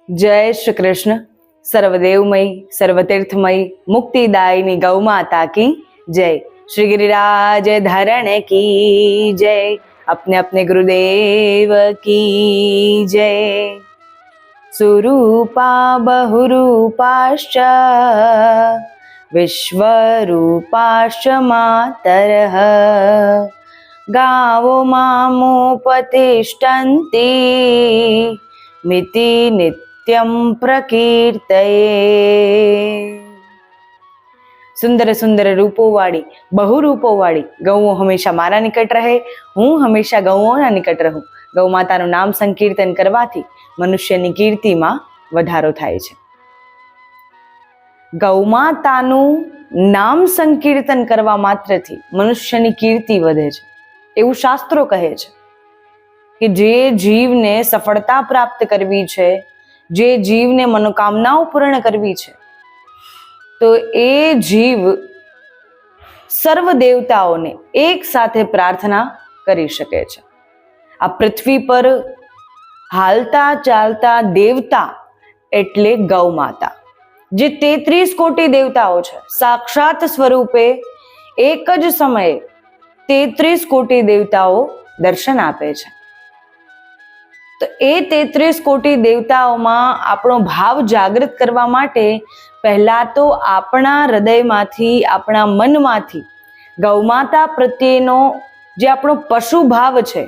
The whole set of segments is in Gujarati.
जय श्री कृष्ण। सर्वदेवमयी सर्वतीर्थमयी मुक्तिदायिनी गौ माता की जय। श्री गिरिराज धरण की जय। अपने अपने गुरुदेव की जय। सुरूपा बहुरूपाश्च विश्वरूपाश्च मातरः गावो मामुपतिष्ठन्ति मिति नित्यं प्रकीर्तये। સુંદર સુંદર રૂપોવાળી બહુ રૂપોવાળી ગૌઓ હંમેશા મારા નિકટ રહે, હું હંમેશા ગૌઓના નિકટ રહું. ગૌ માતાનું નામ સંકીર્તન કરવાથી મનુષ્યની કીર્તિમાં વધારો થાય છે. ગૌ માતાનું નામ સંકીર્તન કરવા માત્રથી મનુષ્યની કીર્તિ વધે છે એવું શાસ્ત્રો કહે છે કે જે જીવને સફળતા પ્રાપ્ત કરવી છે, જે જીવને મનોકામનાઓ પૂર્ણ કરવી છે, તો એ જીવ સર્વ દેવતાઓને એક સાથે પ્રાર્થના કરી શકે છે. આ પૃથ્વી પર હાલતા ચાલતા દેવતા એટલે ગૌ માતા, જે 33 કોટી દેવતાઓ છે. સાક્ષાત સ્વરૂપે એક જ સમયે 33 કોટી દેવતાઓ દર્શન આપે છે. તો એ 33 કોટી દેવતાઓમાં આપણો ભાવ જાગૃત કરવા માટે પહેલા તો આપણા હૃદયમાંથી, આપણા મનમાંથી ગૌમાતા પ્રત્યેનો જે આપણો પશુ ભાવ છે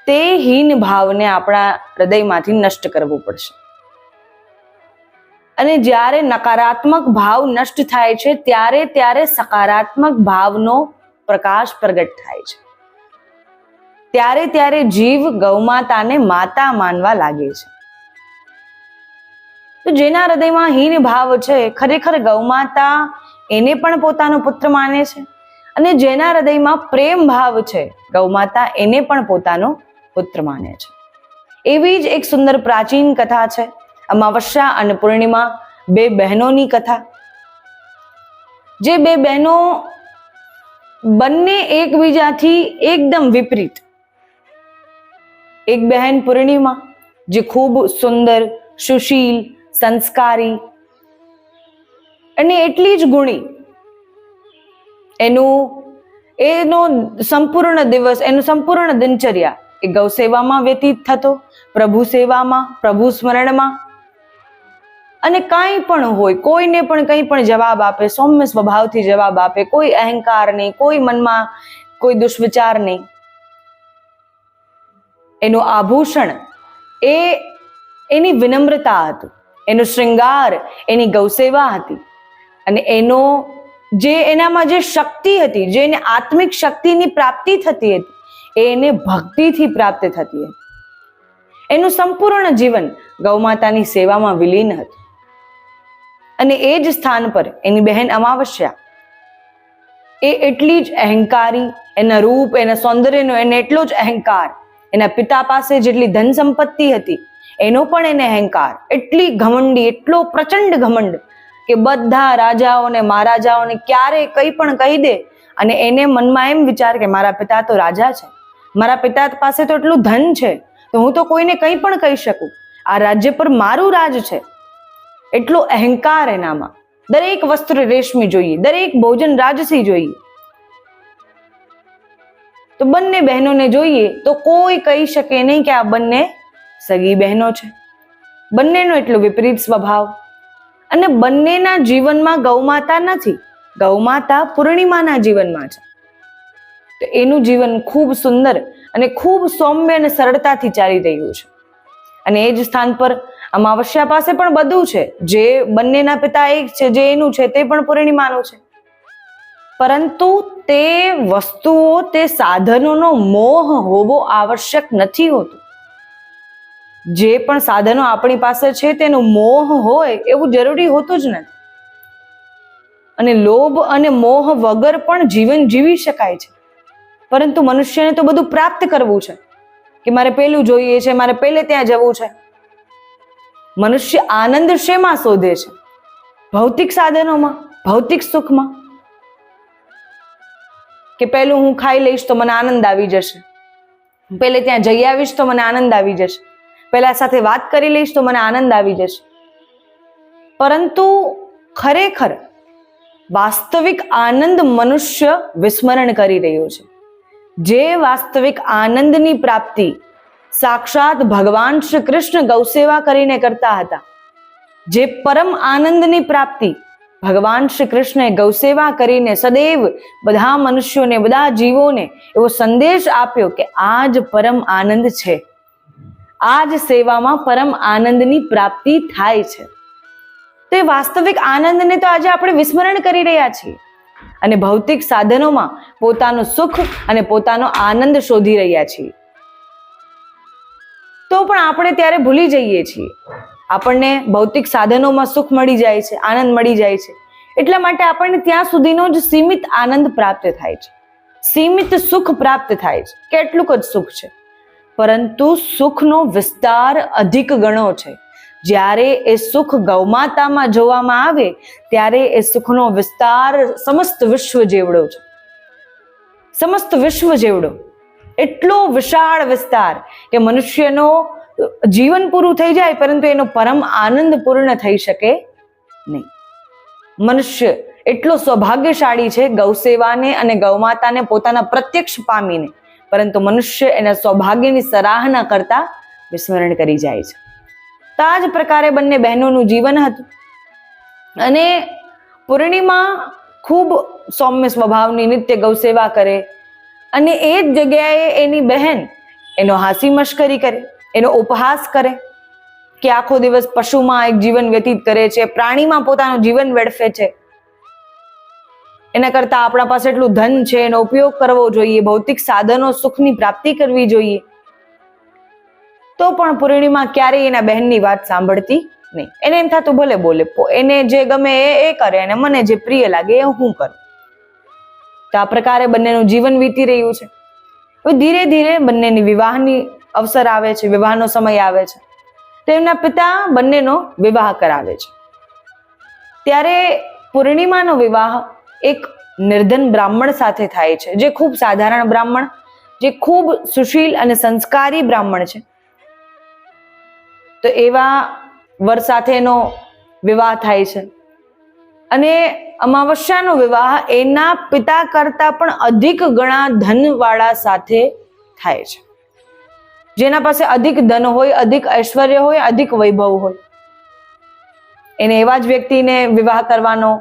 તે હીન ભાવને આપણા હૃદયમાંથી નષ્ટ કરવું પડશે. અને જ્યારે નકારાત્મક ભાવ નષ્ટ થાય છે ત્યારે સકારાત્મક ભાવનો પ્રકાશ પ્રગટ થાય છે. ત્યારે જીવ ગૌમાતાને માતા માનવા લાગે છે. તો જેના હૃદયમાં હીન ભાવ છે, ખરેખર ગૌમાતા એને પણ પોતાનો પુત્ર માને છે, અને જેના હૃદયમાં પ્રેમ ભાવ છે, ગૌમાતા એને પણ પોતાનો પુત્ર માને છે. એવી જ એક સુંદર પ્રાચીન કથા છે, અમાવસ્યા અને પૂર્ણિમા, બે બહેનોની કથા. જે બે બહેનો બંને એકબીજાથી એકદમ વિપરીત. એક બહેન પૂર્ણિમા, જે ખૂબ સુંદર, સુશીલ, સંસ્કારી અને એટલી જ ગુણી. એનો સંપૂર્ણ દિવસ, એનું સંપૂર્ણ દિનચર્યા એ ગૌ સેવામાં વ્યતીત થતો, પ્રભુ સેવામાં, પ્રભુ સ્મરણમાં. અને કાંઈ પણ હોય, કોઈને પણ કંઈ પણ જવાબ આપે, સૌમ્ય સ્વભાવથી જવાબ આપે, કોઈ અહંકાર નહીં, કોઈ મનમાં કોઈ દુષ્વિચાર નહીં. એનું આભૂષણ એ એની વિનમ્રતા હતું, એનો શૃંગાર એની ગૌસેવા હતી, અને એનામાં જે શક્તિ હતી, જે એને આત્મિક શક્તિની પ્રાપ્તિ થતી હતી, એ એને ભક્તિથી પ્રાપ્ત થતી હતી. એનું સંપૂર્ણ જીવન ગૌમાતાની સેવામાં વિલીન હતું. અને એ જ સ્થાન પર એની બહેન અમાવસ્યા એ એટલી જ અહંકારી, એના રૂપ, એના સૌંદર્યનો એને એટલો જ અહંકાર, એના પિતા પાસે જેટલી ધન સંપત્તિ હતી એનો પણ એને અહંકાર, એટલી ઘમંડી, એટલો પ્રચંડ ઘમંડ કે બધા રાજાઓને, મહારાજાઓને ક્યારે કંઈ પણ કહી દે, અને એને મનમાં એમ વિચાર કે મારા પિતા તો રાજા છે, મારા પિતા પાસે તો એટલું ધન છે, તો હું તો કોઈને કંઈ પણ કહી શકું, આ રાજ્ય પર મારું રાજ છે. એટલો અહંકાર એનામાં. દરેક વસ્ત્ર રેશમી જોઈએ, દરેક ભોજન રાજસી જોઈએ. તો બંને બહેનોને જોઈએ તો કોઈ કહી શકે નહીં કે આ બંને સગી બહેનો છે. બંનેનો એટલો વિપરીત સ્વભાવ. અને બંનેના જીવનમાં ગૌમાતા નથી, ગૌમાતા પૂર્ણિમાના જીવનમાં છે. તો એનું જીવન ખૂબ સુંદર અને ખૂબ સૌમ્ય અને સરળતાથી ચાલી રહ્યું છે. અને એ જ સ્થાન પર અમાવસ્યા પાસે પણ બધું છે, જે બંનેના પિતા એક છે, જે એનું છે તે પણ પૂર્ણિમાનું છે. પરંતુ તે વસ્તુઓ, તે સાધનોનો મોહ હોવો આવશ્યક નથી હોતું. જે પણ સાધનો આપણી પાસે છે તેનો મોહ હોય એવું જરૂરી હોતું જ નથી. અને લોભ અને મોહ વગર પણ જીવન જીવી શકાય છે. પરંતુ મનુષ્યને તો બધું પ્રાપ્ત કરવું છે કે મારે પેલું જોઈએ છે, મારે પેલે ત્યાં જવું છે. મનુષ્ય આનંદ શેમાં શોધે છે? ભૌતિક સાધનોમાં, ભૌતિક સુખમાં. કે પેલું હું ખાઈ લઈશ તો મને આનંદ આવી જશે, પેલે ત્યાં જઈ આવીશ તો મને આનંદ આવી જશે. પેલા સાથે વાત કરી લઈશ તો મને આનંદ આવી જશે. પરંતુ ખરેખર વાસ્તવિક આનંદ મનુષ્ય વિસ્મરણ કરી રહ્યો છે. જે વાસ્તવિક આનંદની પ્રાપ્તિ સાક્ષાત ભગવાન શ્રી કૃષ્ણ ગૌસેવા કરીને કરતા હતા, જે પરમ આનંદની પ્રાપ્તિ ભગવાન શ્રી કૃષ્ણે ગૌસેવા કરીને સદૈવ બધા મનુષ્યોને, બધા જીવોને એવો સંદેશ આપ્યો કે આ જ પરમ આનંદ છે, આ જ સેવામાં પરમ આનંદની પ્રાપ્તિ થાય છે. તો એ વાસ્તવિક આનંદને તો આજે આપણે વિસ્મરણ કરી રહ્યા છીએ અને ભૌતિક સાધનોમાં પોતાનું સુખ અને પોતાનો આનંદ શોધી રહ્યા છીએ. તો પણ આપણે ત્યારે ભૂલી જઈએ છીએ. આપણને ભૌતિક સાધનોમાં સુખ મળી જાય છે, આનંદ મળી જાય છે, એટલા માટે આપણને ત્યાં સુધીનો જ સીમિત આનંદ પ્રાપ્ત થાય છે, સીમિત સુખ પ્રાપ્ત થાય છે, કેટલુંક જ સુખ છે. પરંતુ સુખનો વિસ્તાર અધિક ગણો છે. જ્યારે એ સુખ ગૌમાતામાં જોવામાં આવે ત્યારે એ સુખનો વિસ્તાર સમસ્ત વિશ્વ જેવડો છે. સમસ્ત વિશ્વ જેવડો, એટલો વિશાળ વિસ્તાર કે મનુષ્યનો જીવન પૂરું થઈ જાય પરંતુ એનો પરમ આનંદ પૂર્ણ થઈ શકે નહીં. મનુષ્ય એટલો સૌભાગ્યશાળી છે ગૌસેવાને અને ગૌમાતાને પોતાના પ્રત્યક્ષ પામીને, પરંતુ મનુષ્ય એના સૌભાગ્યની સરાહના કરતા વિસ્મરણ કરી જાય છે. તો આ જ પ્રકારે બંને બહેનોનું જીવન હતું. અને પૂર્ણિમા ખૂબ સૌમ્ય સ્વભાવની, નિત્ય ગૌસેવા કરે અને એ જ જગ્યાએ એની બહેન એનો હાસી મશ્કરી કરે, એનો ઉપહાસ કરે કે આખો દિવસ પશુમાં એક જીવન વ્યતીત કરે છે, પ્રાણીમાં પોતાનું જીવન વેડફે છે, એના કરતા આપણા પાસે એટલું ધન છે, એનો ઉપયોગ કરવો જોઈએ, ભૌતિક સાધનો સુખની પ્રાપ્તિ કરવી જોઈએ. તો પણ પૂર્ણિમા ક્યારેય એના બહેનની વાત સાંભળતી નહીં. એને એમ થતું ભલે બોલે, એને જે ગમે એ કરે અને મને જે પ્રિય લાગે એ હું કરું. તો આ પ્રકારે બંનેનું જીવન વીતી રહ્યું છે. હવે ધીરે ધીરે બંનેની વિવાહની અવસર આવે છે, વિવાહનો સમય આવે છે. તો એમના પિતા બંનેનો વિવાહ કરાવે છે. ત્યારે પૂર્ણિમાનો વિવાહ એક નિર્ધન બ્રાહ્મણ સાથે થાય છે, જે ખૂબ સાધારણ બ્રાહ્મણ, જે ખૂબ સુશીલ અને સંસ્કારી બ્રાહ્મણ છે. તો એવા વર સાથેનો વિવાહ થાય છે અને અમાવસ્યાનો વિવાહ એના પિતા કરતા પણ અધિક ગણા ધનવાળા સાથે થાય છે, જેના પાસે અધિક ધન હોય, અધિક ઐશ્વર્ય હોય, અધિક વૈભવ હોય. એને એવા જ વ્યક્તિને વિવાહ કરવાનો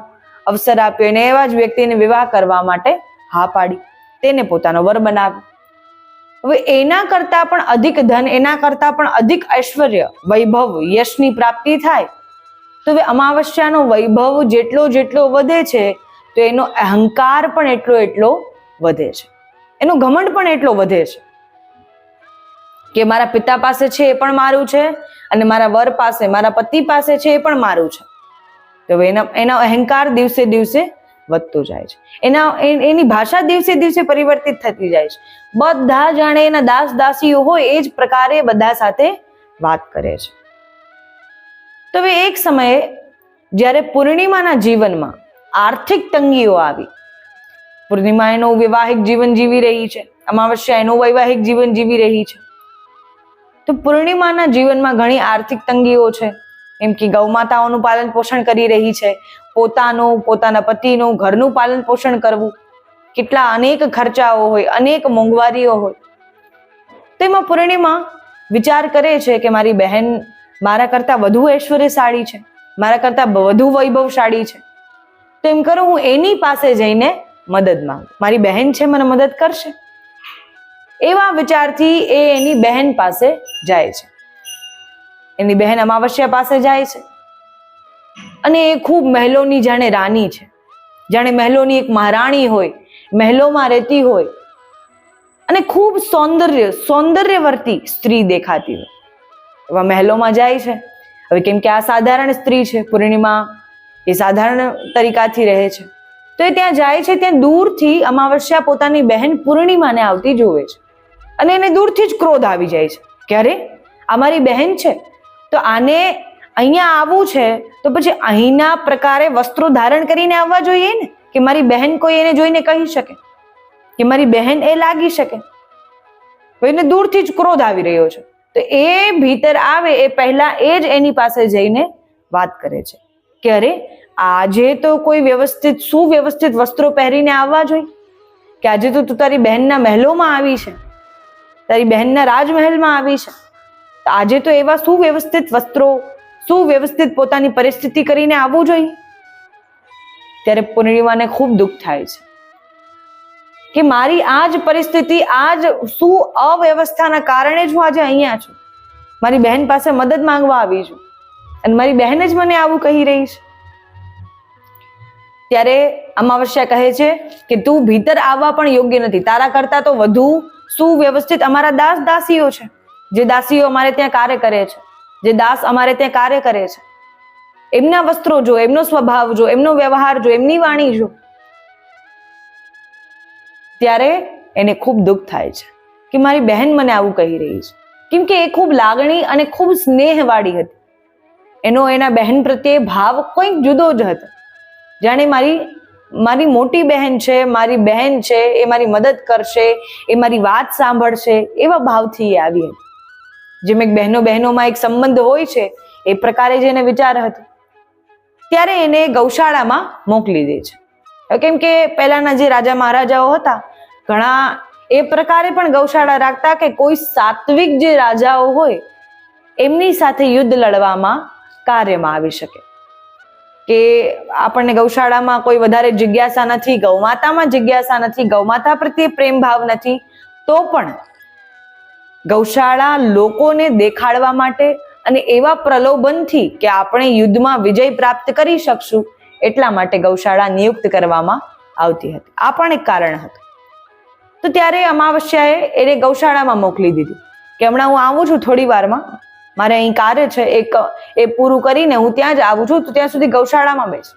અવસર આપ્યો, એને એવા જ વ્યક્તિને વિવાહ કરવા માટે હા પાડી, તેને પોતાનો વર બનાવ્યો. હવે એના કરતા પણ અધિક ધન, એના કરતા પણ અધિક ઐશ્વર્ય, વૈભવ, યશની પ્રાપ્તિ થાય તો હવે અમાવસ્યાનો વૈભવ જેટલો જેટલો વધે છે તો એનો અહંકાર પણ એટલો વધે છે, એનો ઘમંડ પણ એટલો વધે છે કે મારા પિતા પાસે છે એ પણ મારું છે અને મારા વર પાસે, મારા પતિ પાસે છે એ પણ મારું છે. તો એનો અહંકાર દિવસે દિવસે વધતો જાય છે, એની ભાષા દિવસે દિવસે પરિવર્તિત થતી જાય છે. બધા જાણે એના દાસ દાસીઓ હોય એ જ પ્રકારે બધા સાથે વાત કરે છે. તો હવે એક સમયે જ્યારે પૂર્ણિમાના જીવનમાં આર્થિક તંગીઓ આવી, પૂર્ણિમા એનું વૈવાહિક જીવન જીવી રહી છે, અમાવસ્યા એનું વૈવાહિક જીવન જીવી રહી છે. તો પૂર્ણિમાના જીવનમાં ઘણી આર્થિક તંગીઓ છે, એમ કે ગૌમાતાઓનું પાલન પોષણ કરી રહી છે, પોતાનું, પોતાના પતિનું, ઘરનું પાલન પોષણ કરવું, કેટલા અનેક ખર્ચાઓ હોય, અનેક મોંઘવારીઓ હોય. તેમાં પૂર્ણિમા વિચાર કરે છે કે મારી બહેન મારા કરતા વધુ ઐશ્વર્યશાળી છે, મારા કરતા વધુ વૈભવશાળી છે, તો એમ કરું હું એની પાસે જઈને મદદ માંગુ, મારી બહેન છે મને મદદ કરશે. એવા વિચારથી એ એની બહેન પાસે જાય છે. એની બહેન અમાવસ્યા પાસે જાય છે અને એ ખૂબ મહેલોની જાણે રાની છે, જાણે મહેલોની એક મહારાણી હોય, મહેલોમાં રહેતી હોય અને ખૂબ સૌંદર્યવર્તી સ્ત્રી દેખાતી હોય. એવા મહેલોમાં જાય છે. હવે કેમ કે આ સાધારણ સ્ત્રી છે, પૂર્ણિમા એ સાધારણ તરીકાથી રહે છે, તો એ ત્યાં જાય છે. ત્યાં દૂરથી અમાવસ્યા પોતાની બહેન પૂર્ણિમાને આવતી જોવે છે અને એને દૂરથી જ ક્રોધ આવી જાય છે કે અરે આ મારી બહેન છે, તો આને અહીંયા આવવું છે તો પછી અહીંના પ્રકારે વસ્ત્રો ધારણ કરીને આવવા જોઈએ ને, કે મારી બહેન કોઈ એને જોઈને કહી શકે કે મારી બહેન એ લાગી શકે. એને દૂરથી જ ક્રોધ આવી રહ્યો છે. તો એ ભીતર આવે એ પહેલા એ જ એની પાસે જઈને વાત કરે છે કે અરે આજે તો કોઈ વ્યવસ્થિત સુવ્યવસ્થિત વસ્ત્રો પહેરીને આવવા જોઈએ, કે આજે તો તું તારી બહેનના મહેલોમાં આવી છે, તારી બહેનના રાજમહેલમાં આવી છે, તો આજે તો એવા સુવ્યવસ્થિત વસ્ત્રો, સુવ્યવસ્થિત પોતાની પરિસ્થિતિ કરીને આવવું જોઈએ. ત્યારે પૂર્ણિમાને ખૂબ દુઃખ થાય છે કે મારી આ જ પરિસ્થિતિ, આ જ અવ્યવસ્થાના કારણે જ હું આજે અહીંયા છું, મારી બહેન પાસે મદદ માંગવા આવી છું અને મારી બહેન જ મને આવું કહી રહી છે. ત્યારે અમાવસ્યા કહે છે કે તું ભીતર આવવા પણ યોગ્ય નથી, તારા કરતા તો વધુ સુવ્યવસ્થિત અમારા દાસ દાસીઓ છે, જે દાસીઓ અમારે ત્યાં કાર્ય કરે છે, જે દાસ અમારે ત્યાં કાર્ય કરે છે, એમના વસ્ત્રો જો, એમનો સ્વભાવ જો, એમનો વ્યવહાર જો, એમની વાણી જો. ત્યારે એને ખૂબ દુઃખ થાય છે કે મારી બહેન મને આવું કહી રહી છે, કેમ કે એ ખૂબ લાગણી અને ખૂબ સ્નેહવાળી હતી. એનો એના બહેન પ્રત્યે ભાવ કંઈક જુદો જ હતો, જાણે મારી મોટી બહેન છે, મારી બહેન છે, એ મારી મદદ કરશે, એ મારી વાત સાંભળશે, એવા ભાવથી એ આવી હતી. જેમ એક બહેનોમાં એક સંબંધ હોય છે એ પ્રકારે જ એને વિચાર હતો. ત્યારે એને ગૌશાળામાં મોકલી દે છે, કેમ કે પહેલાના જે રાજા મહારાજાઓ હતા ઘણા એ પ્રકારે પણ ગૌશાળા રાખતા કે કોઈ સાત્વિક જે રાજાઓ હોય એમની સાથે યુદ્ધ લડવામાં કાર્યમાં આવી શકે. કે આપણને ગૌશાળામાં કોઈ વધારે જિજ્ઞાસા નથી, ગૌમાતામાં જિજ્ઞાસા નથી, ગૌમાતા પ્રત્યે પ્રેમ ભાવ નથી, તો પણ ગૌશાળા લોકોને દેખાડવા માટે અને એવા પ્રલોભનથી કે આપણે યુદ્ધમાં વિજય પ્રાપ્ત કરી શકશું એટલા માટે ગૌશાળા નિયુક્ત કરવામાં આવતી હતી. આ પણ એક કારણ હતું. તો ત્યારે અમાવસ્યાએ એને ગૌશાળામાં મોકલી દીધી કે હમણાં હું આવું છું થોડી વારમાં, મારે અહીં કાર્ય છે, એ પૂરું કરીને હું ત્યાં જ આવું છું, તો ત્યાં સુધી ગૌશાળામાં બેસ.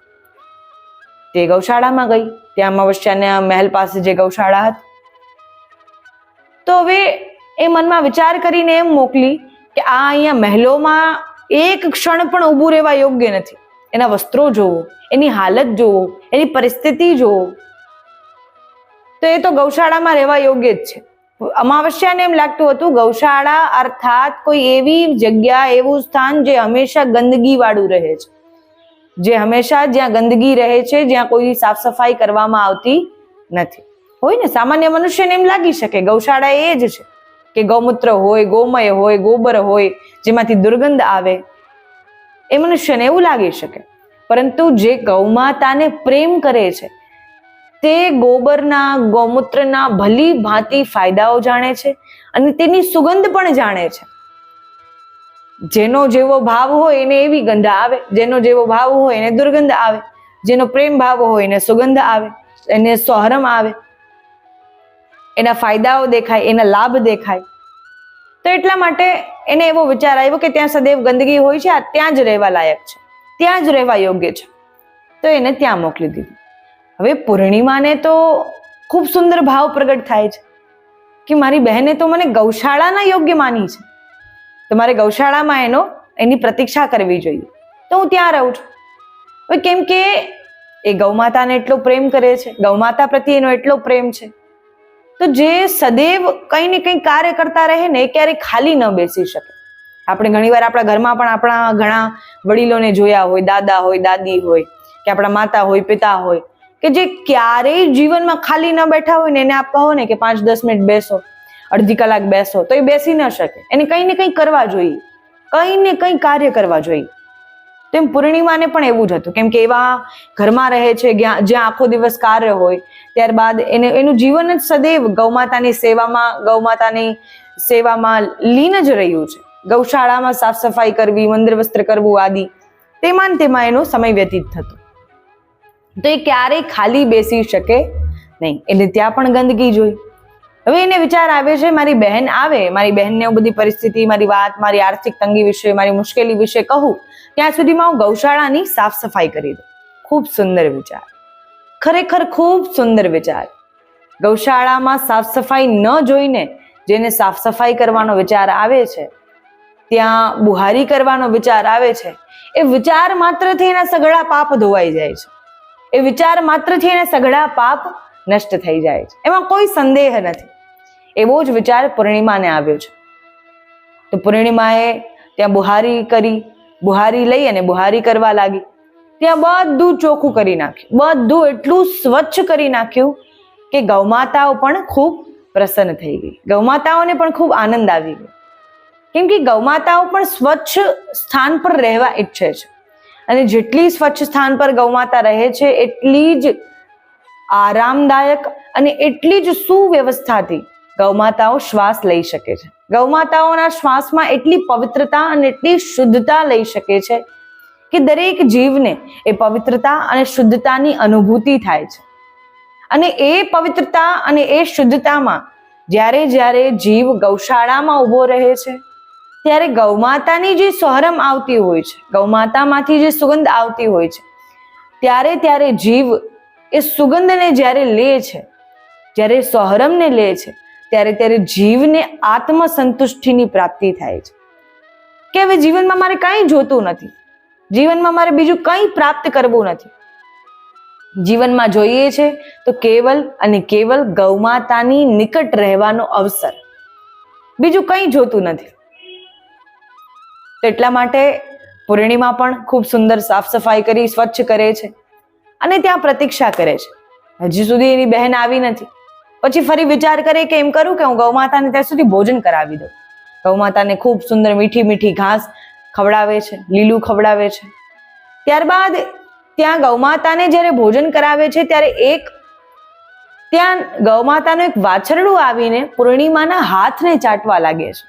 તે ગૌશાળામાં ગઈ. ત્યાં અમાવસ્યાના મહેલ પાસે જે ગૌશાળા હતી, તો હવે એ મનમાં વિચાર કરીને એમ મોકલી કે આ અહીંયા મહેલોમાં એક ક્ષણ પણ ઊભું રહેવા યોગ્ય નથી. એના વસ્ત્રો જોવો, એની હાલત જોવો, એની પરિસ્થિતિ જોવો, તો એ તો ગૌશાળામાં રહેવા યોગ્ય જ છે. અમાવસ્યાને એમ લાગતું હતું ગૌશાળા અર્થાત કોઈ એવી જગ્યા, એવું સ્થાન જે હંમેશા ગંદકી વાળું રહે છે, જે હંમેશા જ્યાં ગંદકી રહે છે, જ્યાં કોઈ સાફ સફાઈ કરવામાં આવતી નથી. હોય ને, સામાન્ય મનુષ્યને એમ લાગી શકે ગૌશાળા એ જ છે કે ગૌમૂત્ર હોય, ગોમય હોય, ગોબર હોય, જેમાંથી દુર્ગંધ આવે, એ મનુષ્યને એવું લાગી શકે. પરંતુ જે ગૌમાતાને પ્રેમ કરે છે તે ગોબરના, ગૌમૂત્રના ભલી ભાંતિ ફાયદાઓ જાણે છે અને તેની સુગંધ પણ જાણે છે. જેનો જેવો ભાવ હોય એને એવી ગંધ આવે, જેનો જેવો ભાવ હોય એને દુર્ગંધ આવે, જેનો પ્રેમ ભાવ હોય એને સુગંધ આવે, એને સોહરમ આવે, એના ફાયદાઓ દેખાય, એના લાભ દેખાય. તો એટલા માટે એને એવો વિચાર આવ્યો કે ત્યાં સદૈવ ગંદકી હોય છે, આ ત્યાં જ રહેવા લાયક છે, ત્યાં જ રહેવા યોગ્ય છે. તો એને ત્યાં મોકલી દીધી. હવે પૂર્ણિમાને તો ખૂબ સુંદર ભાવ પ્રગટ થાય છે કે મારી બહેને તો મને ગૌશાળાના યોગ્ય માની છે, તો મારે ગૌશાળામાં એની પ્રતીક્ષા કરવી જોઈએ, તો હું ત્યાં રહું છું. હવે કેમ કે એ ગૌમાતાને એટલો પ્રેમ કરે છે, ગૌમાતા પ્રત્યે એનો એટલો પ્રેમ છે, તો જે સદૈવ કંઈ ને કંઈ કાર્ય કરતા રહે ને એ ક્યારેય ખાલી ન બેસી શકે. આપણે ઘણીવાર આપણા ઘરમાં પણ આપણા ઘણા વડીલોને જોયા હોય, દાદા હોય, દાદી હોય, કે આપણા માતા હોય, પિતા હોય, કે જે ક્યારેય જીવનમાં ખાલી ન બેઠા હોય ને એને આપ કહો ને કે 5-10 મિનિટ બેસો, અડધી કલાક બેસો, તો એ બેસી ન શકે. એને કંઈ ને કંઈ કરવા જોઈએ, કંઈ ને કંઈ કાર્ય કરવા જોઈએ. તેમ પૂર્ણિમાને પણ એવું જ હતું, કેમ કે એવા ઘરમાં રહે છે જ્યાં આખો દિવસ કાર્ય હોય, ત્યારબાદ એનું જીવન જ સદૈવ ગૌમાતાની સેવામાં લીન જ રહ્યું છે. ગૌશાળામાં સાફ સફાઈ કરવી, મંત્ર વસ્ત્ર કરવું આદિ, તેમાં એનો સમય વ્યતીત થતો. તો એ ક્યારેય ખાલી બેસી શકે નહીં, એટલે ત્યાં પણ ગંદકી જોઈ. હવે એને વિચાર આવે છે મારી બહેન આવે, મારી બહેનને હું બધી પરિસ્થિતિ, મારી વાત, મારી આર્થિક તંગી વિશે, મારી મુશ્કેલી વિશે કહું, ત્યાં સુધીમાં હું ગૌશાળાની સાફ સફાઈ કરી દઉં. ખૂબ સુંદર વિચાર, ખરેખર ખૂબ સુંદર વિચાર. ગૌશાળામાં સાફ સફાઈ ન જોઈને જેને સાફ સફાઈ કરવાનો વિચાર આવે છે, ત્યાં બુહારી કરવાનો વિચાર આવે છે, એ વિચાર માત્રથી એના સઘળા પાપ ધોવાઈ જાય છે. એ વિચાર માત્રથી એના સઘળા પાપ નષ્ટ થઈ જાય છે, એમાં કોઈ સંદેહ નથી. એવો જ વિચાર પૂર્ણિમાને આવ્યો છે. તો પૂર્ણિમાએ ત્યાં બુહારી લઈ અને બુહારી કરવા લાગી. ત્યાં બધું ચોખ્ખું કરી નાખ્યું, બધું એટલું સ્વચ્છ કરી નાખ્યું કે ગૌમાતાઓ પણ ખૂબ પ્રસન્ન થઈ ગઈ. ગૌમાતાઓને પણ ખૂબ આનંદ આવી ગયો, કેમ કે ગૌમાતાઓ પણ સ્વચ્છ સ્થાન પર રહેવા ઈચ્છે છે, અને જેટલી સ્વચ્છ સ્થાન પર ગૌમાતા રહે છે એટલી જ આરામદાયક અને એટલી જ સુવ્યવસ્થાથી ગૌમાતાઓ શ્વાસ લઈ શકે છે. ગૌમાતાઓના શ્વાસમાં એટલી પવિત્રતા અને એટલી શુદ્ધતા લઈ શકે છે કે દરેક જીવને એ પવિત્રતા અને શુદ્ધતાની અનુભૂતિ થાય છે. અને એ પવિત્રતા અને એ શુદ્ધતામાં જ્યારે જીવ ગૌશાળામાં ઊભો રહે છે, ત્યારે ગૌમાતાની જે સોહરમ આવતી હોય છે, ગૌમાતામાંથી જે સુગંધ આવતી હોય છે, ત્યારે જીવ એ સુગંધને જ્યારે લે છે, જ્યારે સોહરમને લે છે, ત્યારે જીવને આત્મસંતુષ્ટિની પ્રાપ્તિ થાય છે કે હવે જીવનમાં મારે કંઈ જોતું નથી, જીવનમાં મારે બીજું કંઈ પ્રાપ્ત કરવું નથી. જીવનમાં જોઈએ છે તો કેવલ અને કેવલ ગૌમાતાની નિકટ રહેવાનો અવસર, બીજું કંઈ જોતું નથી. એટલા માટે પૂર્ણિમા પણ ખૂબ સુંદર સાફ સફાઈ કરી સ્વચ્છ કરે છે અને ત્યાં પ્રતીક્ષા કરે છે. હજી સુધી એની બહેન આવી નથી. પછી ફરી વિચાર કરે કે એમ કરું કે હું ગૌમાતાને ત્યાં સુધી ભોજન કરાવી દઉં. ગૌમાતાને ખૂબ સુંદર મીઠી ઘાસ ખવડાવે છે, લીલું ખવડાવે છે. ત્યારબાદ ત્યાં ગૌમાતાને જ્યારે ભોજન કરાવે છે ત્યારે ત્યાં ગૌમાતાનું એક વાછરડું આવીને પૂર્ણિમાના હાથને ચાટવા લાગે છે,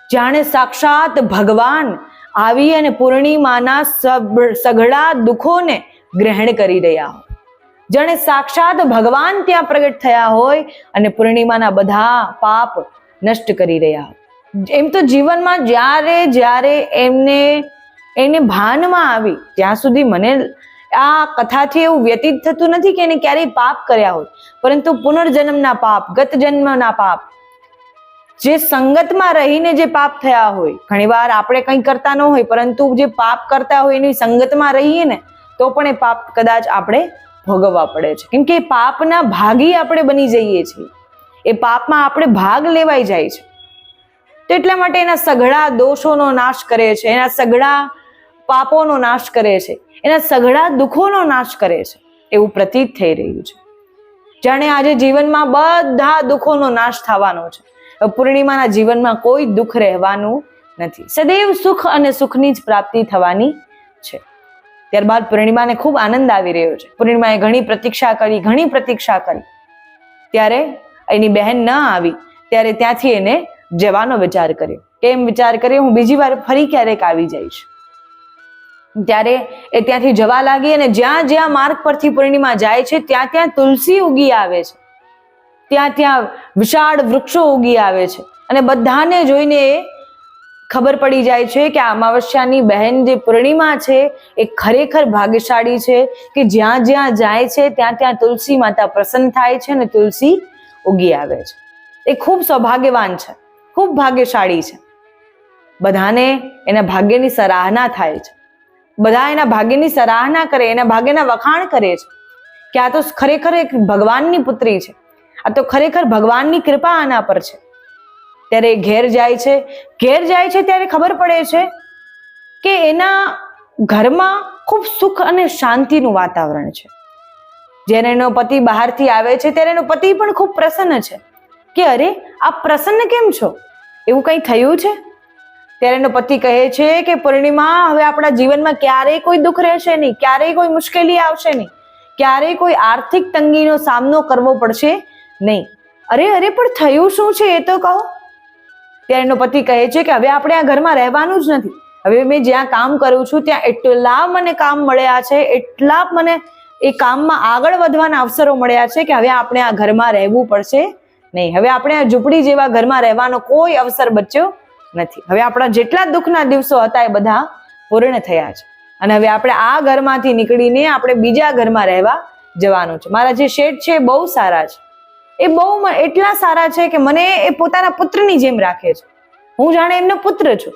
જાણે સાક્ષાત ભગવાન આવી અને પૂર્ણિમાના સઘળા દુઃખોને ગ્રહણ કરી રહ્યા હોય, જાણે સાક્ષાત ભગવાન ત્યાં પ્રગટ થયા હોય અને પૂર્ણિમાના બધા પાપ નષ્ટ કરી રહ્યા હોય. એમ તો જીવનમાં જ્યારે એને ભાનમાં આવી ત્યાં સુધી મને આ કથાથી એવું વ્યતીત થતું નથી કે એને ક્યારેય પાપ કર્યા હોય, પરંતુ પુનર્જન્મના પાપ, ગત જન્મના પાપ, જે સંગતમાં રહીને જે પાપ થયા હોય, ઘણીવાર આપણે કંઈ કરતા ન હોય પરંતુ જે પાપ કરતા હોય એની સંગતમાં રહીએ ને તો પણ એ પાપ કદાચ આપણે ભોગવવા પડે છે, કેમ કે એ પાપના ભાગી આપણે બની જઈએ છીએ, એ પાપમાં આપણે ભાગ લેવાઈ જાય છે. તો એટલા માટે એના સઘળા દોષોનો નાશ કરે છે, એના સઘળા પાપોનો નાશ કરે છે, એના સઘળા દુઃખોનો નાશ કરે છે, એવું પ્રતીત થઈ રહ્યું છે. જાણે આજે જીવનમાં બધા દુઃખોનો નાશ થવાનો છે. પૂર્ણિમાના જીવનમાં કોઈ દુઃખ રહેવાનું નથી, સદૈવ સુખ અને સુખની જ પ્રાપ્તિ થવાની છે. ત્યારબાદ પૂર્ણિમાને ખૂબ આનંદ આવી રહ્યો છે. પૂર્ણિમાએ ઘણી પ્રતીક્ષા કરી, ત્યારે એની બહેન ન આવી, ત્યારે ત્યાંથી એને જવાનો વિચાર કર્યો. કેમ વિચાર કર્યો? હું બીજી વાર ફરી ક્યારેક આવી જઈશ. ત્યારે એ ત્યાંથી જવા લાગી અને જ્યાં માર્ગ પરથી પૂર્ણિમા જાય છે ત્યાં તુલસી ઉગી આવે છે, ત્યાં વિશાળ વૃક્ષો ઉગી આવે છે અને બધાને જોઈને ખબર પડી જાય છે કે આ અમાવસ્યાની બહેન જે પૂર્ણિમા છે એ ખરેખર ભાગ્યશાળી છે કે જ્યાં જાય છે ત્યાં તુલસી માતા પ્રસન્ન થાય છે અને તુલસી ઉગી આવે છે. એ ખૂબ સૌભાગ્યવાન છે, ખૂબ ભાગ્યશાળી છે. બધાને એના ભાગ્યની સરાહના થાય છે, બધા એના ભાગ્યની સરાહના કરે, એના ભાગ્યના વખાણ કરે છે કે આ તો ખરેખર એક ભગવાનની પુત્રી છે, આ તો ખરેખર ભગવાનની કૃપા આના પર છે. ત્યારે ઘેર જાય છે ત્યારે ખબર પડે છે કે એના ઘરમાં ખૂબ સુખ અને શાંતિનું વાતાવરણ છે. જ્યારે એનો પતિ બહારથી આવે છે ત્યારે એનો પતિ પણ ખૂબ પ્રસન્ન છે કે અરે આપ પ્રસન્ન કેમ છો, એવું કંઈ થયું છે? ત્યારે એનો પતિ કહે છે કે પૂર્ણિમા, હવે આપણા જીવનમાં ક્યારેય કોઈ દુઃખ રહેશે નહીં, ક્યારેય કોઈ મુશ્કેલી આવશે નહીં, ક્યારેય કોઈ આર્થિક તંગીનો સામનો કરવો પડશે નહીં. અરે પણ થયું શું છે એ તો કહો. ત્યારે એનો પતિ કહે છે કે હવે આપણે આ ઘરમાં રહેવાનું જ નથી. હવે મેં જ્યાં કામ કરું છું ત્યાં એટલા મને કામ મળ્યા છે, એટલા મને એ કામમાં આગળ વધવાના અવસરો મળ્યા છે કે હવે આપણે આ ઘરમાં રહેવું પડશે નહીં. હવે આપણે આ ઝૂંપડી જેવા ઘરમાં રહેવાનો કોઈ અવસર બચ્યો નથી. હવે આપણા જેટલા દુઃખના દિવસો હતા એ બધા પૂર્ણ થયા છે અને હવે આપણે આ ઘરમાંથી નીકળીને આપણે બીજા ઘરમાં રહેવા જવાનું છે. મારા જે શેઠ છે બહુ સારા છે, એ બહુ એટલા સારા છે કે મને એ પોતાના પુત્રની જેમ રાખે છે. હું જાણે એમનો પુત્ર છું.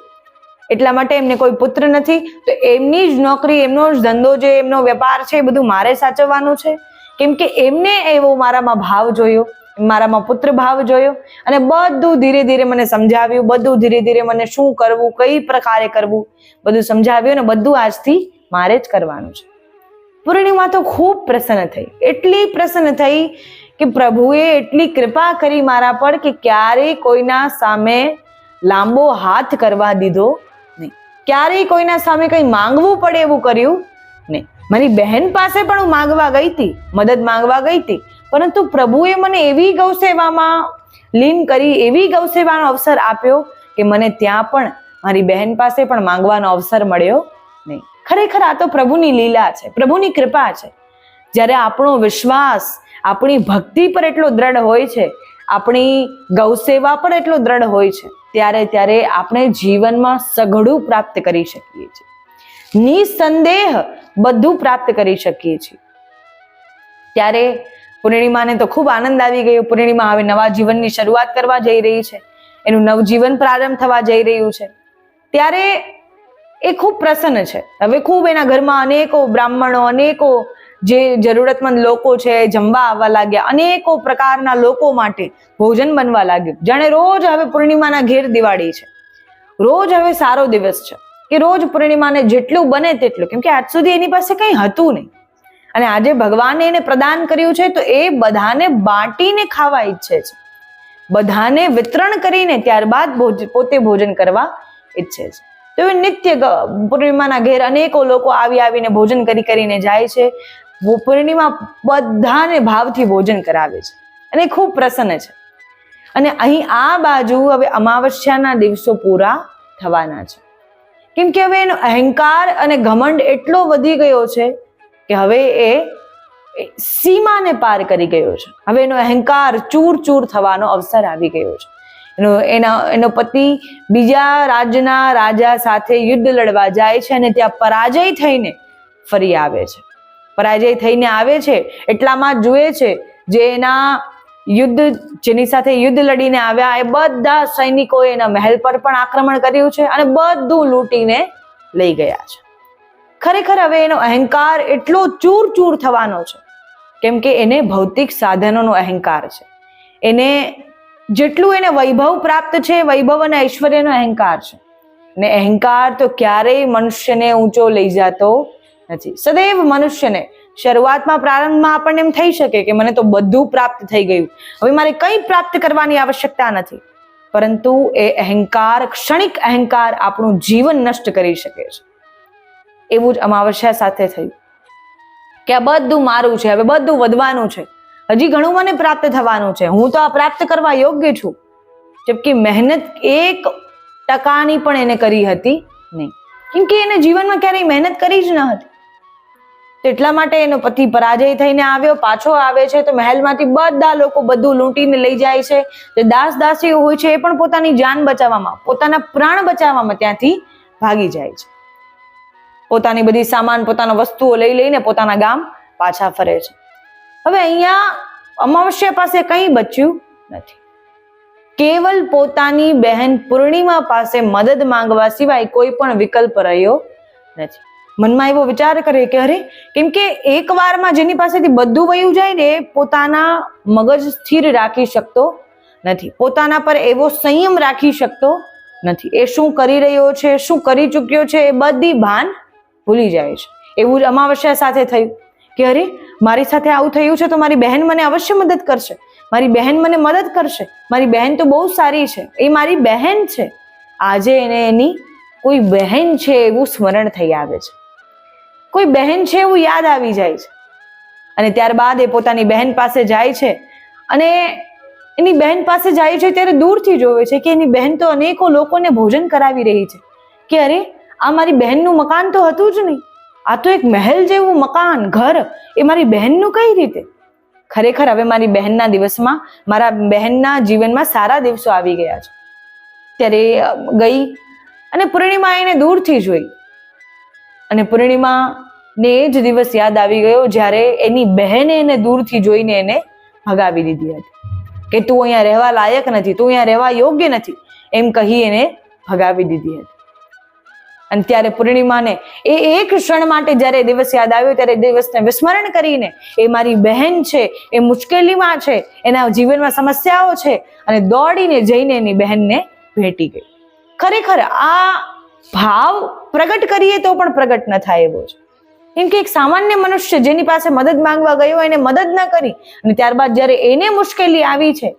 એટલા માટે એમને કોઈ પુત્ર નથી તો એમની જ નોકરી, એમનો જ ધંધો, જે એમનો વેપાર છે એ બધું મારે સાચવવાનું છે, કેમ કે એમને એવો મારામાં ભાવ જોયો, મારામાં પુત્ર ભાવ જોયો અને બધું ધીરે ધીરે મને સમજાવ્યું, બધું ધીરે ધીરે મને શું કરવું, કઈ પ્રકારે કરવું, બધું સમજાવ્યું અને બધું આજથી મારે જ કરવાનું છે. પૂર્ણિમા તો ખૂબ પ્રસન્ન થઈ, એટલી પ્રસન્ન થઈ કે પ્રભુએ એટલી કૃપા કરી મારા પર કે ક્યારેય કોઈના સામે લાંબો હાથ કરવા દીધો નહીં, ક્યારેય કોઈના સામે કંઈ માંગવું પડે એવું કર્યું નહીં. મારી બહેન પાસે પણ હું માંગવા ગઈ હતી, મદદ માંગવા ગઈ હતી, પરંતુ પ્રભુએ મને એવી ગૌસેવામાં લીન કરી, એવી ગૌસેવાનો અવસર આપ્યો કે મને ત્યાં પણ મારી બહેન પાસે પણ માંગવાનો અવસર મળ્યો નહીં. ખરેખર આ તો પ્રભુની લીલા છે, પ્રભુની કૃપા છે. જ્યારે આપણો વિશ્વાસ આપણી ભક્તિ પર એટલો દ્રઢ હોય છે, આપણી ગૌસેવા પર એટલો દ્રઢ હોય છે, ત્યારે આપણે જીવનમાં સઘળું પ્રાપ્ત કરી શકીએ છીએ, નિસંદેહ બધું પ્રાપ્ત કરી શકીએ છીએ. ત્યારે પૂર્ણિમાને તો ખૂબ આનંદ આવી ગયો. પૂર્ણિમા હવે નવા જીવનની શરૂઆત કરવા જઈ રહી છે, એનું નવજીવન પ્રારંભ થવા જઈ રહ્યું છે. ત્યારે એ ખૂબ પ્રસન્ન છે. હવે ખૂબ એના ઘરમાં અનેકો બ્રાહ્મણો, અનેકો જે જરૂરતમંદ લોકો છે જમવા આવવા લાગ્યા, અનેકો પ્રકારના લોકો માટે ભોજન બનવા લાગ્યું. જાણે રોજ હવે પૂર્ણિમાના ઘેર દિવાળી છે, રોજ હવે સારો દિવસ છે કે રોજ પૂર્ણિમાને જેટલું બને તેટલું, કેમ કે આજ સુધી એની પાસે કંઈ હતું નહીં અને આજે ભગવાને એને પ્રદાન કર્યું છે તો એ બધાને બાંટીને ખાવા ઈચ્છે છે, બધાને વિતરણ કરીને ત્યારબાદ પોતે ભોજન કરવા ઈચ્છે છે. તો એ નિત્ય પૂર્ણિમાના ઘેર અનેકો લોકો આવીને ભોજન કરીને જાય છે. પૂર્ણિમા બધાને ભાવથી ભોજન કરાવે છે અને ખૂબ પ્રસન્ન છે. અને અહીં આ બાજુ હવે અમાવસ્યાના દિવસો પૂરા થવાના છે, કેમ કે હવે એનો અહંકાર અને ઘમંડ એટલો વધી ગયો છે કે હવે એ સીમાને પાર કરી ગયો છે. હવે એનો અહંકાર ચૂર થવાનો અવસર આવી ગયો છે. એનો પતિ બીજા રાજ્યના રાજા સાથે યુદ્ધ લડવા જાય છે અને ત્યાં પરાજય થઈને ફરી આવે છે. પરાજય થઈને આવે છે એટલામાં જુએ છે જે એના જેની સાથે યુદ્ધ લડીને આવ્યા એ બધા સૈનિકોએ એના મહેલ પર પણ આક્રમણ કર્યું છે અને બધું લૂંટીને લઈ ગયા છે. ખરેખર હવે એનો અહંકાર એટલો ચૂર થવાનો છે, કેમ કે એને ભૌતિક સાધનોનો અહંકાર છે. એને જેટલું એને વૈભવ પ્રાપ્ત છે, વૈભવ અને ઐશ્વર્યનો અહંકાર છે. ને અહંકાર તો ક્યારેય મનુષ્યને ઊંચો લઈ જતો નથી. સદૈવ મનુષ્યને શરૂઆતમાં પ્રારંભમાં આપણને એમ થઈ શકે કે મને તો બધું પ્રાપ્ત થઈ ગયું, હવે મારે કંઈ પ્રાપ્ત કરવાની આવશ્યકતા નથી, પરંતુ એ અહંકાર, ક્ષણિક અહંકાર આપણું જીવન નષ્ટ કરી શકે છે. એવું જ અમાવસ્યા સાથે થયું કે આ બધું મારું છે, હવે બધું વધવાનું છે, હજી ઘણું મને પ્રાપ્ત થવાનું છે, હું તો આ પ્રાપ્ત કરવા યોગ્ય છું. જબકે મહેનત 1% પણ એને કરી હતી નહીં, કેમ કે એને જીવનમાં ક્યારેય મહેનત કરી જ ન હતી. એટલા માટે એનો પતિ પરાજય થઈને આવ્યો, પાછો આવે છે તો મહેલમાંથી બધા લોકો બધું લૂંટીને લઈ જાય છે. જે દાસીઓ હોય છે એ પણ પોતાની જાન બચાવવામાં, પોતાના પ્રાણ બચાવવામાં ત્યાંથી ભાગી જાય છે. પોતાની બધી સામાન, પોતાના વસ્તુઓ લઈને પોતાના ગામ પાછા ફરે છે. હવે અહીંયા અમાવસ્યા પાસે કંઈ બચ્યું નથી, કેવલ પોતાની બહેન પૂર્ણિમા પાસે મદદ માંગવા સિવાય કોઈ પણ વિકલ્પ રહ્યો નથી. મનમાં એવો વિચાર કરે કે અરે, કેમ કે એક વારમાં જેની પાસેથી બધું વયું જાય ને એ પોતાના મગજ સ્થિર રાખી શકતો નથી, પોતાના પર એવો સંયમ રાખી શકતો નથી. એ શું કરી રહ્યો છે, શું કરી ચૂક્યો છે, એ બધી ભાન ભૂલી જાય છે. એવું જ અમાવસ્યા સાથે થયું કે અરે, મારી સાથે આવું થયું છે તો મારી બહેન મને અવશ્ય મદદ કરશે, મારી બહેન મને મદદ કરશે, મારી બહેન તો બહુ સારી છે, એ મારી બહેન છે. આજે એને એની કોઈ બહેન છે એવું સ્મરણ થઈ આવે છે, કોઈ બહેન છે એવું યાદ આવી જાય છે. અને ત્યારબાદ એ પોતાની બહેન પાસે જાય છે અને એની બહેન પાસે જાય છે ત્યારે દૂરથી જોવે છે કે એની બહેન તો અનેકો લોકોને ભોજન કરાવી રહી છે. કે અરે, આ મારી બહેનનું મકાન તો હતું જ નહીં, આ તો એક મહેલ જેવું મકાન, ઘર, એ મારી બહેનનું કઈ રીતે? ખરેખર હવે મારી બહેનના દિવસમાં, મારા બહેનના જીવનમાં સારા દિવસો આવી ગયા છે. ત્યારે ગઈ અને પૂર્ણિમા એને દૂરથી જોઈ અને પૂર્ણિમાને એ જ દિવસ યાદ આવી ગયો જ્યારે એની બહેને એને દૂરથી જોઈને એને ભગાવી દીધી હતી કે તું અહીંયા રહેવા લાયક નથી, તું અહીંયા રહેવા યોગ્ય નથી, એમ કહી એને ભગાવી દીધી હતી. અને ત્યારે પૂર્ણિમાને એ એક ક્ષણ માટે જ્યારે દિવસ યાદ આવ્યો ત્યારે દિવસને વિસ્મરણ કરીને એ મારી બહેન છે, એ મુશ્કેલીમાં છે, એના જીવનમાં સમસ્યાઓ છે, અને દોડીને જઈને એની બહેનને ભેટી ગઈ. ખરેખર આ ભાવ પ્રગટ કરીએ તો પણ પ્રગટ ન થાય એવો છે. કેમ કે એક સામાન્ય મનુષ્ય જેની પાસે મદદ માંગવા ગયો એને મદદ ન કરી, અને ત્યારબાદ જ્યારે એને મુશ્કેલી આવી છે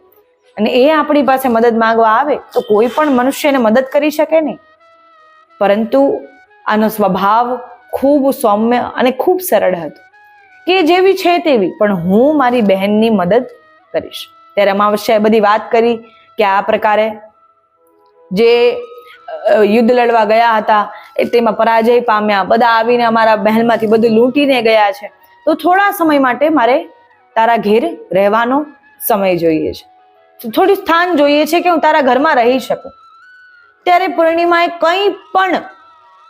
અને એ આપણી પાસે મદદ માંગવા આવે તો કોઈ પણ મનુષ્ય એને મદદ કરી શકે નહીં. પરંતુ આનો સ્વભાવ ખૂબ સૌમ્ય અને ખૂબ સરળ હતો કે જેવી છે તેવી પણ હું મારી બહેનની મદદ કરીશ. ત્યારે અમાવસ્યાએ બધી વાત કરી કે આ પ્રકારે જે યુદ્ધ લડવા ગયા હતા તેમાં પરાજય પામ્યા, બધા આવીને અમારા મહેલમાંથી બધું લૂંટીને ગયા છે, તો થોડા સમય માટે મારે તારા ઘેર રહેવાનો સમય જોઈએ છે, થોડું સ્થાન જોઈએ છે કે હું તારા ઘરમાં રહી શકું. ત્યારે પૂર્ણિમાએ કંઈ પણ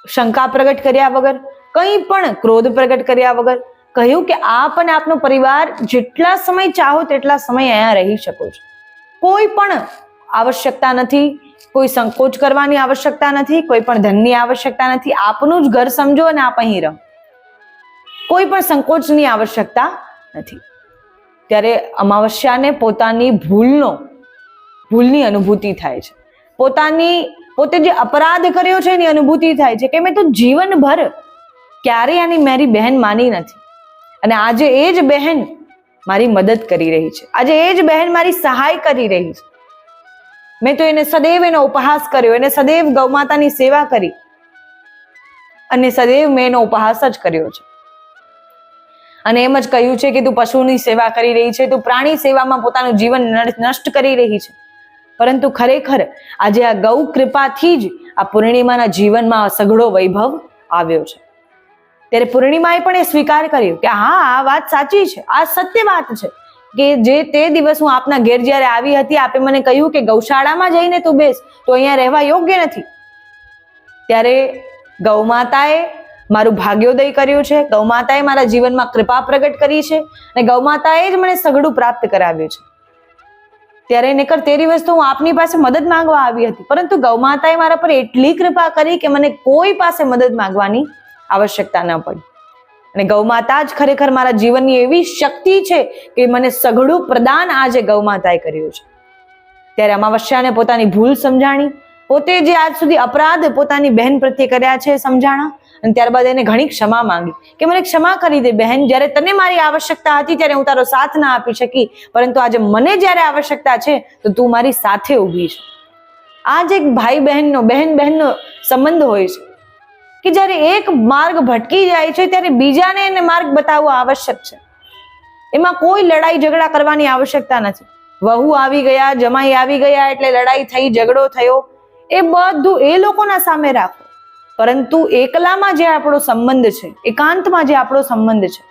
શંકા પ્રગટ કર્યા વગર, કંઈ પણ ક્રોધ પ્રગટ કર્યા વગર કહ્યું કે આપ અને આપનો પરિવાર જેટલા સમય ચાહો તેટલા સમય અહીંયા રહી શકો છો. કોઈ પણ આવશ્યકતા નથી, કોઈ સંકોચ કરવાની આવશ્યકતા નથી, કોઈ પણ ધનની આવશ્યકતા નથી. આપનું જ ઘર સમજો અને આપ અહીં રહો, કોઈ પણ સંકોચની આવશ્યકતા નથી. ત્યારે અમાવસ્યાને પોતાની ભૂલની અનુભૂતિ થાય છે. પોતે જે અપરાધ કર્યો છે એની અનુભૂતિ થાય છે કે મેં તો જીવનભર ક્યારેય આની મારી બહેન માની નથી, અને આજે એ જ બહેન મારી મદદ કરી રહી છે, આજે એ જ બહેન મારી સહાય કરી રહી છે. મેં તો એને સદૈવ એનો ઉપહાસ કર્યો, એને સદૈવ ગૌમાતાની સેવા કરી, અને સદૈવ મેં એનો ઉપહાસ જ કર્યો છે. અને એમ જ કહ્યું છે કે તું પશુની સેવા કરી રહી છે, તું પ્રાણી સેવામાં પોતાનું જીવન નષ્ટ કરી રહી છે. પરંતુ ખરેખર આજે આ ગૌ કૃપાથી જ આ પૂર્ણિમાના જીવનમાં સઘળો વૈભવ આવ્યો છે. ત્યારે પૂર્ણિમાએ પણ એ સ્વીકાર કર્યો કે હા, આ વાત સાચી છે, આ સત્ય વાત છે કે જે તે દિવસ હું આપના ઘેર જ્યારે આવી હતી, આપે મને કહ્યું કે ગૌશાળામાં જઈને તું બેસ, તો અહીંયા રહેવા યોગ્ય નથી. ત્યારે ગૌમાતાએ મારું ભાગ્યોદય કર્યું છે, ગૌમાતાએ મારા જીવનમાં કૃપા પ્રગટ કરી છે, અને ગૌમાતાએ જ મને સઘળું પ્રાપ્ત કરાવ્યું છે. ત્યારે નકર તે દિવસ તો હું આપની પાસે મદદ માંગવા આવી હતી, પરંતુ ગૌમાતાએ મારા પર એટલી કૃપા કરી કે મને કોઈ પાસે મદદ માંગવાની આવશ્યકતા ન પડી. અને ગૌમાતા જ ખરેખર મારા જીવનની એવી શક્તિ છે કે મને સઘળું પ્રદાન આજે ગૌમાતાએ કર્યું છે. ત્યારે અમાવસ્યાને પોતાની ભૂલ સમજાણી, પોતે જે આજ સુધી અપરાધ પોતાની બહેન પ્રત્યે કર્યા છે સમજાણા, અને ત્યારબાદ એને ઘણી ક્ષમા માંગી કે મને ક્ષમા કરી દે બહેન, જ્યારે તને મારી આવશ્યકતા હતી ત્યારે હું તારો સાથ ના આપી શકી, પરંતુ આજે મને જ્યારે આવશ્યકતા છે તો તું મારી સાથે ઊભી છે. આ જ એક ભાઈ બહેનનો, બહેન બહેનનો સંબંધ હોય છે કે જ્યારે એક માર્ગ ભટકી જાય છે ત્યારે બીજાને એને માર્ગ બતાવવો આવશ્યક છે. એમાં કોઈ લડાઈ ઝઘડા કરવાની આવશ્યકતા નથી. વહુ આવી ગયા, જમાઈ આવી ગયા એટલે લડાઈ થઈ, ઝઘડો થયો, એ બધું એ લોકોના સામે રાખો, પરંતુ એકલામાં જે આપણો સંબંધ છે, એકાંતમાં જે આપણો સંબંધ છે,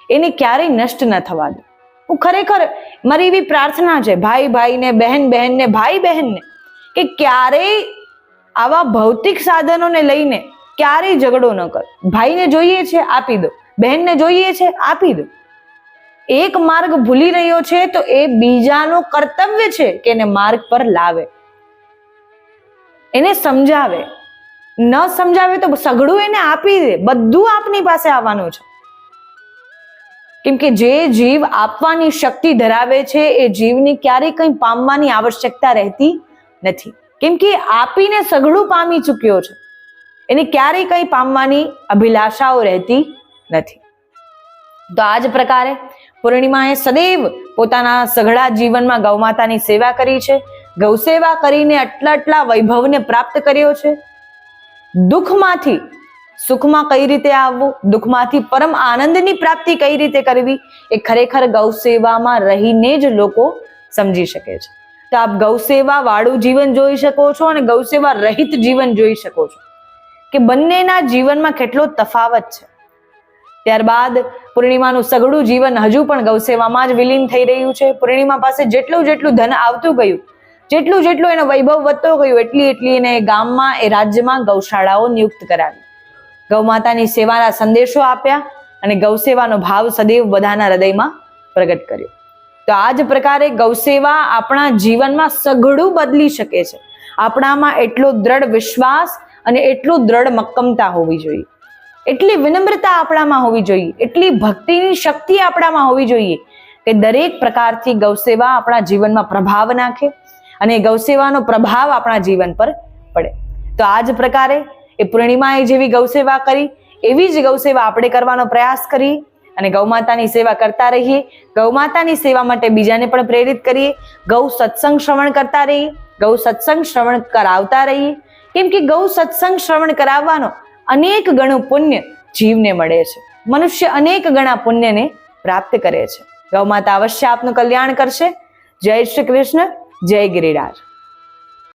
એને ક્યારેય નષ્ટ ન થવા દો. હું ખરેખર મારી એવી પ્રાર્થના છે ભાઈ ભાઈને, બહેન બહેનને, ભાઈ બહેનને, કે ક્યારેય આવા ભૌતિક સાધનોને લઈને ક્યારેય ઝઘડો ન કરો. ભાઈને જોઈએ છે આપી દો, બહેનને જોઈએ છે આપી દો. એક માર્ગ ભૂલી રહ્યો છે તો એ બીજાનો કર્તવ્ય છે કે એને માર્ગ પર લાવે, એને સમજાવે. ન સમજાવે તો સઘળું એને આપી દે, બધું આપની પાસે આવવાનું છે. કેમ કે જે જીવ આપવાની શક્તિ ધરાવે છે એ જીવની ક્યારેય કંઈ પામવાની આવશ્યકતા રહેતી નથી, કેમ કે આપીને સઘળું પામી ચૂક્યો છે, એને ક્યારેય કંઈ પામવાની અભિલાષાઓ રહેતી નથી. તો આ જ પ્રકારે પૂર્ણિમાએ સદૈવ પોતાના સઘળા જીવનમાં ગૌમાતાની સેવા કરી છે, ગૌ સેવા કરીને આટલા વૈભવને પ્રાપ્ત કર્યો છે. દુઃખમાંથી સુખમાં કઈ રીતે આવવું, દુઃખમાંથી પરમ આનંદની પ્રાપ્તિ કઈ રીતે કરવી, એ ખરેખર ગૌ સેવામાં રહીને જ લોકો સમજી શકે છે. તો આપ ગૌ સેવા વાળું જીવન જોઈ શકો છો અને ગૌ સેવા રહિત જીવન જોઈ શકો છો કે બંનેના જીવનમાં કેટલો તફાવત છે. ત્યારબાદ પૂર્ણિમાનું સઘળું જીવન હજુ પણ ગૌ સેવામાં જ વિલીન થઈ રહ્યું છે. પૂર્ણિમા પાસે જેટલું ધન આવતું ગયું, જેટલું એનો વૈભવ વધતો ગયો, એટલી એને ગામમાં, એ રાજ્યમાં ગૌશાળાઓ નિયુક્ત કરાવી, ગૌ માતાની સેવાના સંદેશો આપ્યા, અને ગૌ સેવાનો ભાવ સદૈવ બધાના હૃદયમાં પ્રગટ કર્યો. તો આ જ પ્રકારે ગૌ સેવા આપણા જીવનમાં સઘળું બદલી શકે છે. આપણામાં એટલો દ્રઢ વિશ્વાસ અને એટલું દ્રઢ મક્કમતા હોવી જોઈએ, એટલી વિનમ્રતા આપણામાં હોવી જોઈએ, એટલી ભક્તિની શક્તિ આપણામાં હોવી જોઈએ કે દરેક પ્રકારથી ગૌસેવા આપણા જીવનમાં પ્રભાવ નાખે અને ગૌસેવાનો પ્રભાવ આપણા જીવન પર પડે. તો આ જ પ્રકારે એ પૂર્ણિમાએ જેવી ગૌસેવા કરી એવી જ ગૌસેવા આપણે કરવાનો પ્રયાસ કરીએ અને ગૌમાતાની સેવા કરતા રહીએ. ગૌમાતાની સેવા માટે બીજાને પણ પ્રેરિત કરીએ. ગૌ સત્સંગ શ્રવણ કરતા રહીએ, ગૌ સત્સંગ શ્રવણ કરાવતા રહીએ, કેમ કે ગૌ સત્સંગ શ્રવણ કરાવવાનો અનેક ગણું પુણ્ય જીવને મળે છે. મનુષ્ય અનેક ગણા પુણ્યને પ્રાપ્ત કરે છે. ગૌમાતા અવશ્ય આપનું કલ્યાણ કરશે. જય શ્રી કૃષ્ણ, જય ગિરિરાજ.